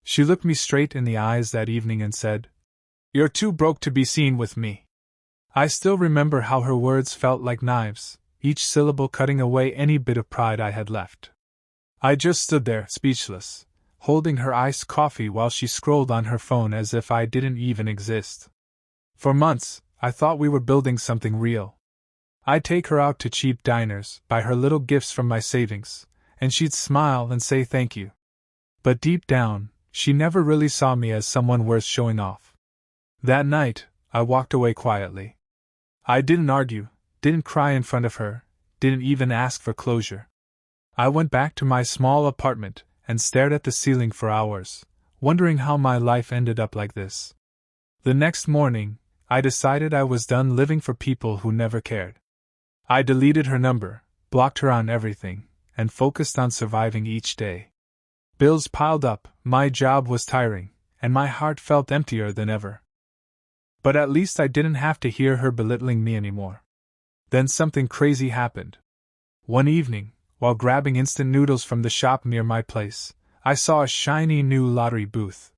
She looked me straight in the eyes that evening and said, "You're too broke to be seen with me." I still remember how her words felt like knives, each syllable cutting away any bit of pride I had left. I just stood there, speechless, holding her iced coffee while she scrolled on her phone as if I didn't even exist. For months, I thought we were building something real. I'd take her out to cheap diners, buy her little gifts from my savings, and she'd smile and say thank you. But deep down, she never really saw me as someone worth showing off. That night, I walked away quietly. I didn't argue, didn't cry in front of her, didn't even ask for closure. I went back to my small apartment and stared at the ceiling for hours, wondering how my life ended up like this. The next morning, I decided I was done living for people who never cared. I deleted her number, blocked her on everything, and focused on surviving each day. Bills piled up, my job was tiring, and my heart felt emptier than ever. But at least I didn't have to hear her belittling me anymore. Then something crazy happened. One evening, while grabbing instant noodles from the shop near my place, I saw a shiny new lottery booth.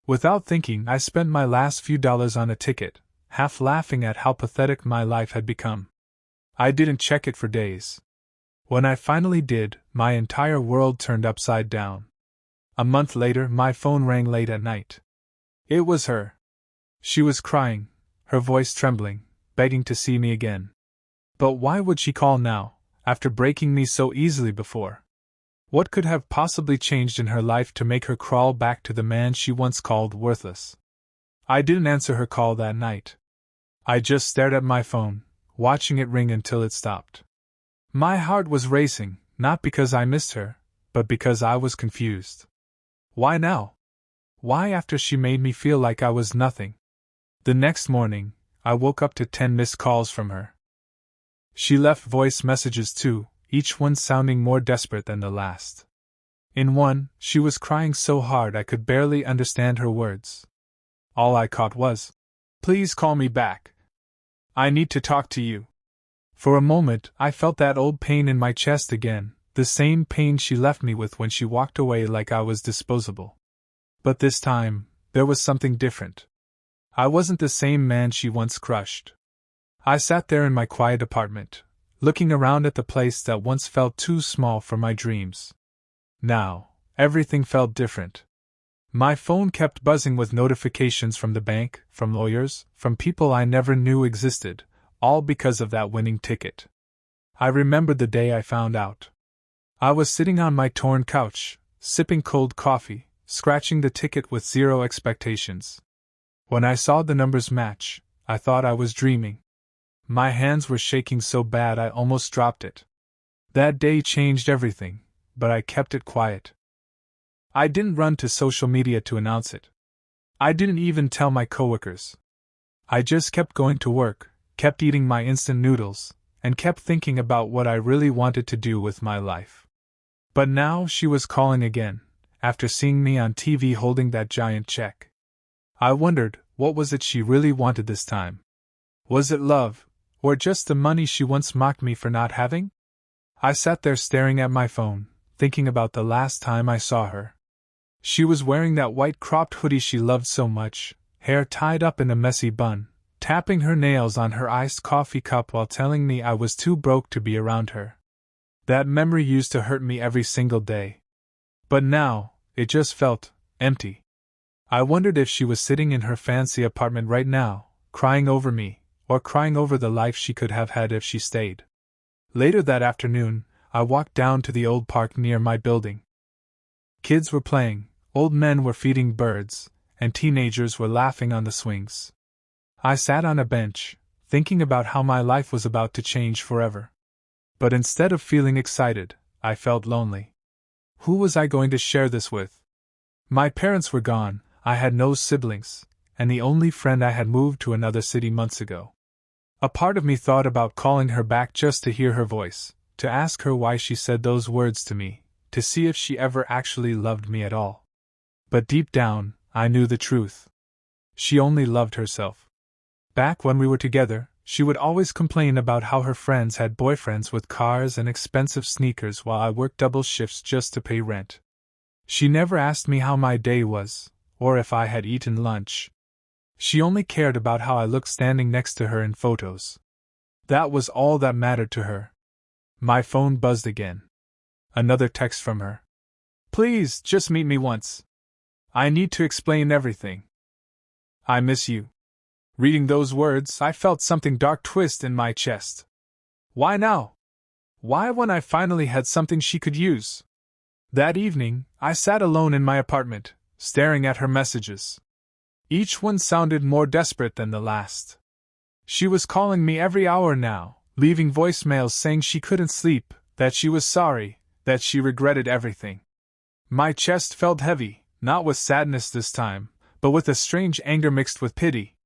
Without thinking, I spent my last few dollars on a ticket, half laughing at how pathetic my life had become. I didn't check it for days. When I finally did, my entire world turned upside down. A month later, my phone rang late at night. It was her. She was crying, her voice trembling, begging to see me again. But why would she call now, after breaking me so easily before? What could have possibly changed in her life to make her crawl back to the man she once called worthless? I didn't answer her call that night. I just stared at my phone, watching it ring until it stopped. My heart was racing, not because I missed her, but because I was confused. Why now? Why after she made me feel like I was nothing? The next morning, I woke up to 10 missed calls from her. She left voice messages too, each one sounding more desperate than the last. In one, she was crying so hard I could barely understand her words. All I caught was, "Please call me back. I need to talk to you." For a moment, I felt that old pain in my chest again, the same pain she left me with when she walked away like I was disposable. But this time, there was something different. I wasn't the same man she once crushed. I sat there in my quiet apartment, looking around at the place that once felt too small for my dreams. Now, everything felt different. My phone kept buzzing with notifications from the bank, from lawyers, from people I never knew existed, all because of that winning ticket. I remembered the day I found out. I was sitting on my torn couch, sipping cold coffee, scratching the ticket with zero expectations. When I saw the numbers match, I thought I was dreaming. My hands were shaking so bad I almost dropped it. That day changed everything, but I kept it quiet. I didn't run to social media to announce it. I didn't even tell my coworkers. I just kept going to work, kept eating my instant noodles, and kept thinking about what I really wanted to do with my life. But now she was calling again, after seeing me on TV holding that giant check. I wondered, what was it she really wanted this time? Was it love, or just the money she once mocked me for not having? I sat there staring at my phone, thinking about the last time I saw her. She was wearing that white cropped hoodie she loved so much, hair tied up in a messy bun, tapping her nails on her iced coffee cup while telling me I was too broke to be around her. That memory used to hurt me every single day. But now, it just felt empty. I wondered if she was sitting in her fancy apartment right now, crying over me, or crying over the life she could have had if she stayed. Later that afternoon, I walked down to the old park near my building. Kids were playing, old men were feeding birds, and teenagers were laughing on the swings. I sat on a bench, thinking about how my life was about to change forever. But instead of feeling excited, I felt lonely. Who was I going to share this with? My parents were gone, I had no siblings, and the only friend I had moved to another city months ago. A part of me thought about calling her back just to hear her voice, to ask her why she said those words to me, to see if she ever actually loved me at all. But deep down, I knew the truth. She only loved herself. Back when we were together, she would always complain about how her friends had boyfriends with cars and expensive sneakers while I worked double shifts just to pay rent. She never asked me how my day was, or if I had eaten lunch. She only cared about how I looked standing next to her in photos. That was all that mattered to her. My phone buzzed again. Another text from her. Please, just meet me once. I need to explain everything. I miss you. Reading those words, I felt something dark twist in my chest. Why now? Why when I finally had something she could use? That evening, I sat alone in my apartment, staring at her messages. Each one sounded more desperate than the last. She was calling me every hour now, leaving voicemails saying she couldn't sleep, that she was sorry, that she regretted everything. My chest felt heavy, not with sadness this time, but with a strange anger mixed with pity.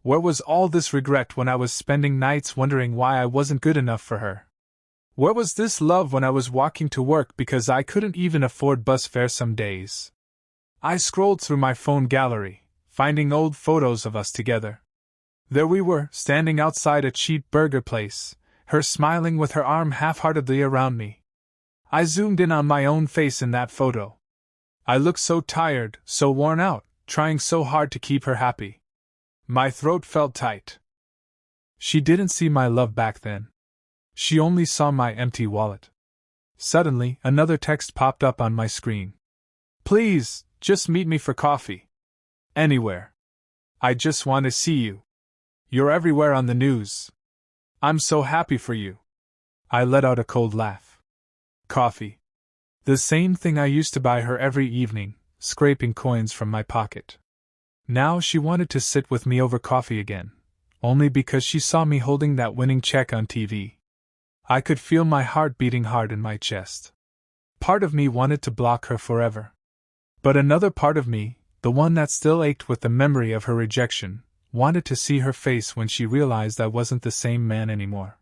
Where was all this regret when I was spending nights wondering why I wasn't good enough for her? Where was this love when I was walking to work because I couldn't even afford bus fare some days? I scrolled through my phone gallery, finding old photos of us together. There we were, standing outside a cheap burger place, her smiling with her arm half-heartedly around me. I zoomed in on my own face in that photo. I looked so tired, so worn out, trying so hard to keep her happy. My throat felt tight. She didn't see my love back then. She only saw my empty wallet. Suddenly, another text popped up on my screen. Please, just meet me for coffee. Anywhere. I just want to see you. You're everywhere on the news. I'm so happy for you. I let out a cold laugh. Coffee. The same thing I used to buy her every evening, scraping coins from my pocket. Now she wanted to sit with me over coffee again, only because she saw me holding that winning check on TV. I could feel my heart beating hard in my chest. Part of me wanted to block her forever. But another part of me, the one that still ached with the memory of her rejection, wanted to see her face when she realized I wasn't the same man anymore.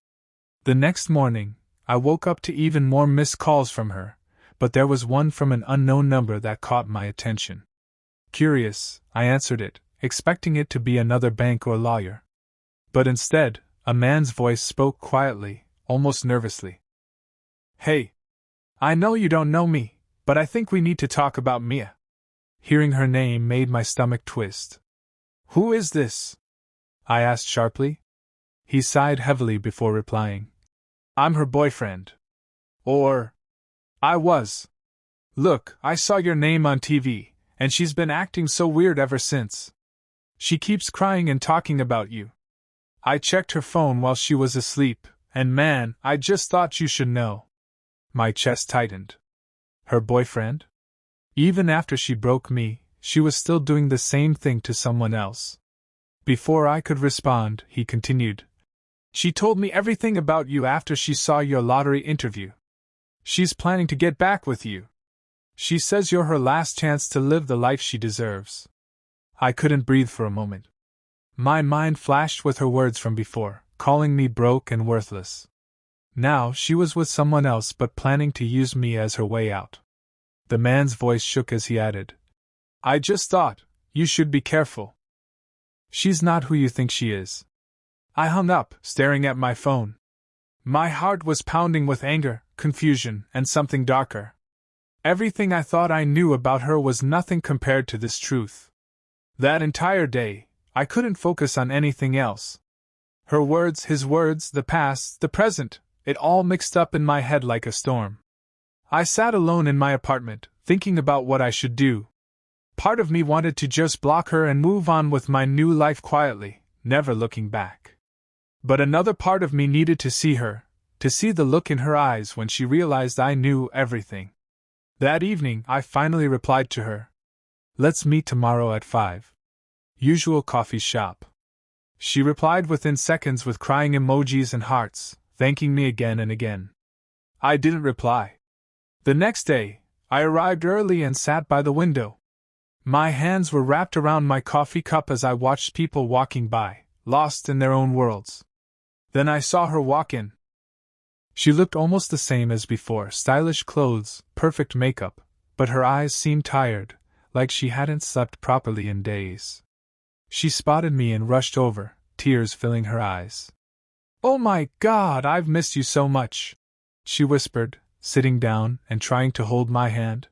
The next morning, I woke up to even more missed calls from her, but there was one from an unknown number that caught my attention. Curious, I answered it, expecting it to be another bank or lawyer. But instead, a man's voice spoke quietly, almost nervously. Hey. I know you don't know me, but I think we need to talk about Mia. Hearing her name made my stomach twist. Who is this? I asked sharply. He sighed heavily before replying. I'm her boyfriend. Or... I was. Look, I saw your name on TV, and she's been acting so weird ever since. She keeps crying and talking about you. I checked her phone while she was asleep, and man, I just thought you should know. My chest tightened. Her boyfriend? Even after she broke me, she was still doing the same thing to someone else. Before I could respond, he continued. She told me everything about you after she saw your lottery interview. She's planning to get back with you. She says you're her last chance to live the life she deserves. I couldn't breathe for a moment. My mind flashed with her words from before, calling me broke and worthless. Now she was with someone else but planning to use me as her way out. The man's voice shook as he added, I just thought, you should be careful. She's not who you think she is. I hung up, staring at my phone. My heart was pounding with anger, confusion, and something darker. Everything I thought I knew about her was nothing compared to this truth. That entire day, I couldn't focus on anything else. Her words, his words, the past, the present, it all mixed up in my head like a storm. I sat alone in my apartment, thinking about what I should do. Part of me wanted to just block her and move on with my new life quietly, never looking back. But another part of me needed to see her, to see the look in her eyes when she realized I knew everything. That evening, I finally replied to her. Let's meet tomorrow at 5. Usual coffee shop. She replied within seconds with crying emojis and hearts, thanking me again and again. I didn't reply. The next day, I arrived early and sat by the window. My hands were wrapped around my coffee cup as I watched people walking by, lost in their own worlds. Then I saw her walk in. She looked almost the same as before, stylish clothes, perfect makeup, but her eyes seemed tired, like she hadn't slept properly in days. She spotted me and rushed over, tears filling her eyes. Oh my God, I've missed you so much, she whispered, sitting down and trying to hold my hand.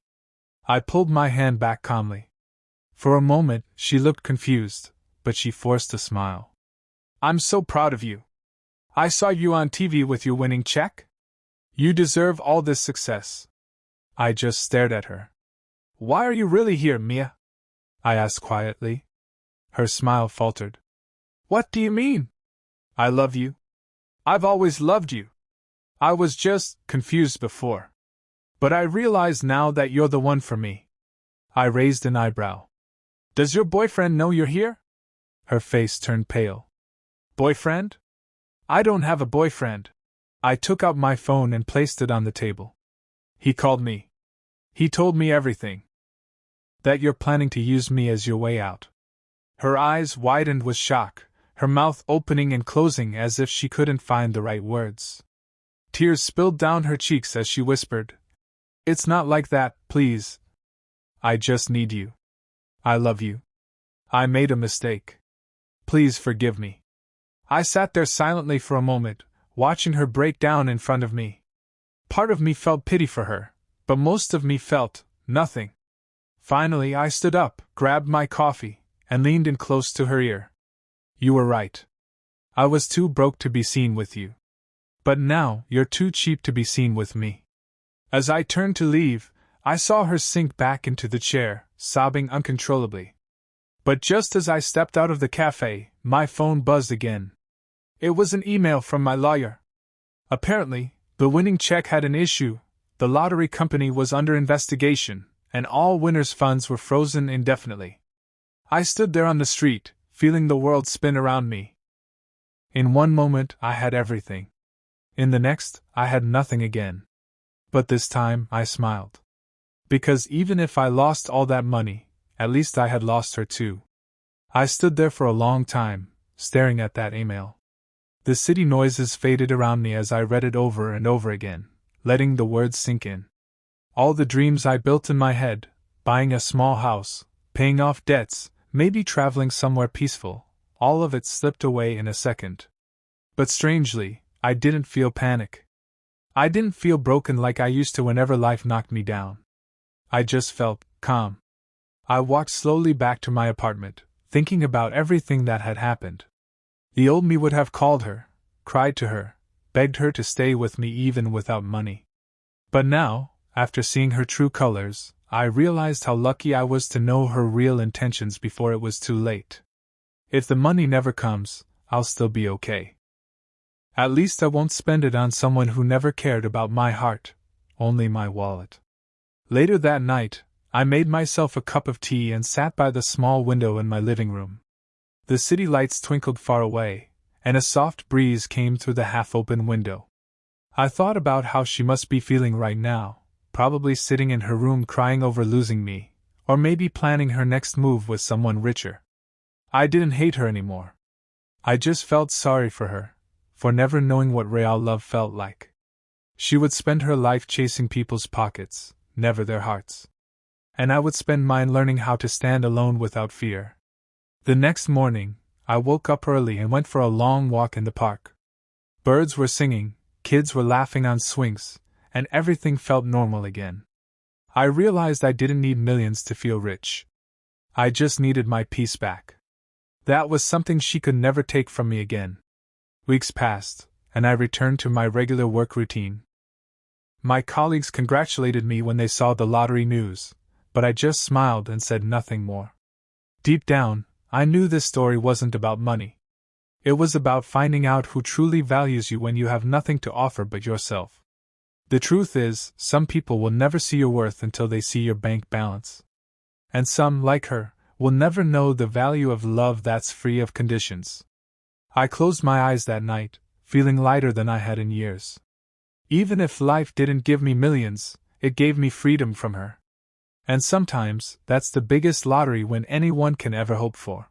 I pulled my hand back calmly. For a moment, she looked confused, but she forced a smile. I'm so proud of you. I saw you on TV with your winning check. You deserve all this success. I just stared at her. Why are you really here, Mia? I asked quietly. Her smile faltered. What do you mean? I love you. I've always loved you. I was just confused before. But I realize now that you're the one for me. I raised an eyebrow. Does your boyfriend know you're here? Her face turned pale. Boyfriend? I don't have a boyfriend. I took out my phone and placed it on the table. He called me. He told me everything. That you're planning to use me as your way out. Her eyes widened with shock, her mouth opening and closing as if she couldn't find the right words. Tears spilled down her cheeks as she whispered, It's not like that, please. I just need you. I love you. I made a mistake. Please forgive me. I sat there silently for a moment, watching her break down in front of me. Part of me felt pity for her, but most of me felt nothing. Finally, I stood up, grabbed my coffee, and leaned in close to her ear. You were right. I was too broke to be seen with you. But now, you're too cheap to be seen with me. As I turned to leave, I saw her sink back into the chair, sobbing uncontrollably. But just as I stepped out of the cafe, my phone buzzed again. It was an email from my lawyer. Apparently, the winning check had an issue, the lottery company was under investigation, and all winners' funds were frozen indefinitely. I stood there on the street, feeling the world spin around me. In one moment, I had everything. In the next, I had nothing again. But this time, I smiled. Because even if I lost all that money, at least I had lost her too. I stood there for a long time, staring at that email. The city noises faded around me as I read it over and over again, letting the words sink in. All the dreams I built in my head, buying a small house, paying off debts, maybe traveling somewhere peaceful, all of it slipped away in a second. But strangely, I didn't feel panic. I didn't feel broken like I used to whenever life knocked me down. I just felt calm. I walked slowly back to my apartment, thinking about everything that had happened. The old me would have called her, cried to her, begged her to stay with me even without money. But now, after seeing her true colors, I realized how lucky I was to know her real intentions before it was too late. If the money never comes, I'll still be okay. At least I won't spend it on someone who never cared about my heart, only my wallet. Later that night, I made myself a cup of tea and sat by the small window in my living room. The city lights twinkled far away, and a soft breeze came through the half-open window. I thought about how she must be feeling right now, probably sitting in her room crying over losing me, or maybe planning her next move with someone richer. I didn't hate her anymore. I just felt sorry for her, for never knowing what real love felt like. She would spend her life chasing people's pockets, never their hearts. And I would spend mine learning how to stand alone without fear. The next morning, I woke up early and went for a long walk in the park. Birds were singing, kids were laughing on swings, and everything felt normal again. I realized I didn't need millions to feel rich. I just needed my peace back. That was something she could never take from me again. Weeks passed, and I returned to my regular work routine. My colleagues congratulated me when they saw the lottery news, but I just smiled and said nothing more. Deep down, I knew this story wasn't about money. It was about finding out who truly values you when you have nothing to offer but yourself. The truth is, some people will never see your worth until they see your bank balance. And some, like her, will never know the value of love that's free of conditions. I closed my eyes that night, feeling lighter than I had in years. Even if life didn't give me millions, it gave me freedom from her. And sometimes, that's the biggest lottery win anyone can ever hope for.